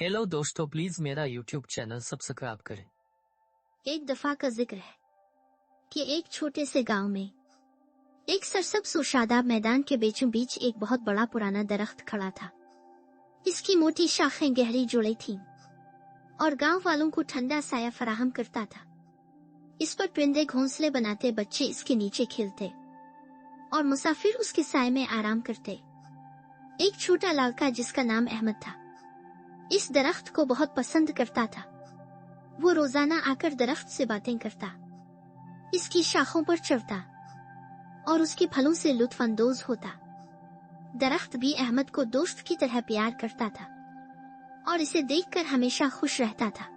Hello दोस्तों, please मेरा YouTube channel subscribe करें। एक दफा का जिक्र है कि एक छोटे से गांव में एक सरसब्ज और शादाब मैदान के बीचों बीच एक बहुत बड़ा पुराना दरख्त खड़ा था। इसकी मोटी शाखें गहरी जुड़ी थीं और गांव वालों को ठंडा साया फराहम करता था। इस पर परिंदे घोंसले बनाते, बच्चे इसके नीचे खेलते और मुसाफिर उसके साए में आराम करते। एक छोटा लड़का जिसका नाम अहमद था इस दरख्त को बहुत पसंद करता था। वो रोजाना आकर दरख्त से बातें करता, इसकी शाखों पर चढ़ता और उसके फलों से लुत्फ अंदोज होता। दरख्त भी अहमद को दोस्त की तरह प्यार करता था और इसे देखकर हमेशा खुश रहता था।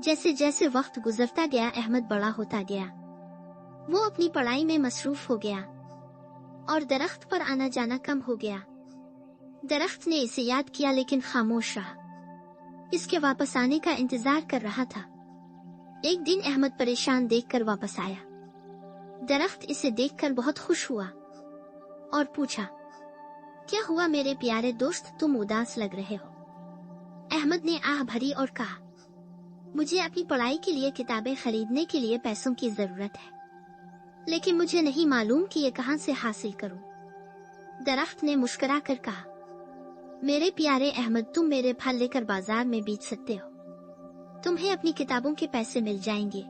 जैसे जैसे वक्त गुजरता गया, अहमद बड़ा होता गया। वो अपनी पढ़ाई में मसरूफ हो गया और दरख्त पर आना जाना कम हो गया। दरख्त ने इसे याद किया लेकिन खामोश रहा। इसके वापस आने का इंतजार कर रहा था। एक दिन अहमद परेशान देखकर वापस आया। दरख्त इसे देखकर बहुत खुश हुआ और पूछा, क्या हुआ मेरे प्यारे दोस्त, तुम उदास लग रहे हो? अहमद ने आह भरी और कहा, मुझे अपनी पढ़ाई के लिए किताबें खरीदने के लिए पैसों की जरूरत है, लेकिन मुझे नहीं मालूम कि ये कहां से हासिल करूं। दरख्त ने मुस्कुरा कर कहा, मेरे प्यारे अहमद, तुम मेरे फल लेकर बाजार में बेच सकते हो। तुम्हें अपनी किताबों के पैसे मिल जाएंगे।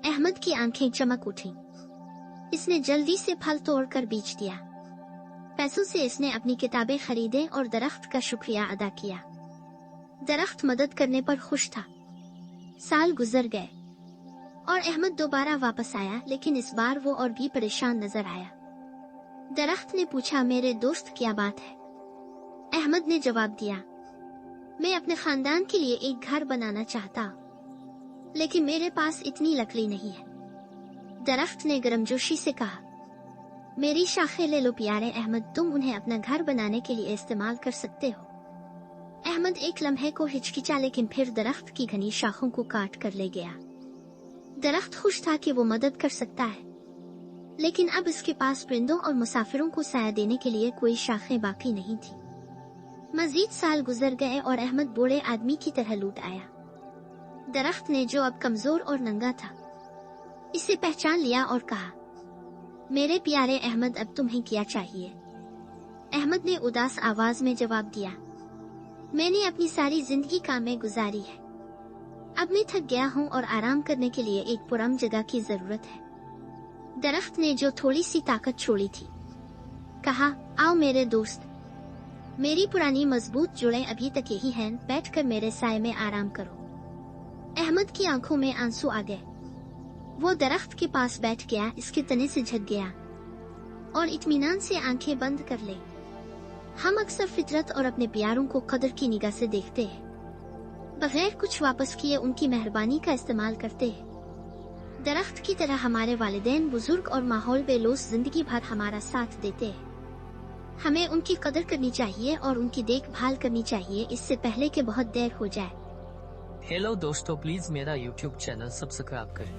अहमद की आंखें चमक उठी। इसने जल्दी से फल तोड़कर बेच दिया। पैसों से इसने अपनी किताबें खरीदे और दरख्त का शुक्रिया अदा किया। दरख्त मदद करने पर खुश था। साल गुजर गए और अहमद दोबारा वापस आया, लेकिन इस बार वो और भी परेशान नजर आया। दरख्त ने पूछा, मेरे दोस्त क्या बात है? अहमद ने जवाब दिया, मैं अपने खानदान के लिए एक घर बनाना चाहता हूँ, लेकिन मेरे पास इतनी लकड़ी नहीं है। दरख्त ने गर्मजोशी से कहा, मेरी शाखें ले लो प्यारे अहमद, तुम उन्हें अपना घर बनाने के लिए इस्तेमाल कर सकते हो। अहमद एक लम्हे को हिचकिचा, लेकिन फिर दरख्त की घनी शाखों को काट कर ले गया। दरख्त खुश था कि वो मदद कर सकता है, लेकिन अब इसके पास परिंदों और मुसाफिरों को साया देने के लिए कोई शाखें बाकी नहीं थी। मजीद साल गुजर गए और अहमद बूढ़े आदमी की तरह लौट आया। दरख्त ने, जो अब कमजोर और नंगा था, इसे पहचान लिया और कहा, मेरे प्यारे अहमद, अब तुम्हें क्या चाहिए? अहमद ने उदास आवाज में जवाब दिया, मैंने अपनी सारी जिंदगी काम में गुजारी है। अब मैं थक गया हूँ और आराम करने के लिए एक पुरअमन जगह की जरूरत है। दरख्त ने, जो थोड़ी सी ताकत छोड़ी थी, कहा, आओ मेरे दोस्त, मेरी पुरानी मजबूत जुड़ें अभी तक यही हैं, बैठकर मेरे साए में आराम करो। अहमद की आंखों में आंसू आ गए। वो दरख्त के पास बैठ गया, इसके तने से झुक गया और इत्मीनान से आंखें बंद कर ले। हम अक्सर फितरत और अपने प्यारों को कदर की निगाह से देखते हैं, बगैर कुछ वापस किए उनकी मेहरबानी का इस्तेमाल करते हैं। दरख्त की तरह हमारे वालिदैन, बुजुर्ग और माहौल बेलोस जिंदगी भर हमारा साथ देते हैं। हमें उनकी कदर करनी चाहिए और उनकी देखभाल करनी चाहिए, इससे पहले कि बहुत देर हो जाए। हेलो दोस्तों, प्लीज मेरा यूट्यूब चैनल सब्सक्राइब करें।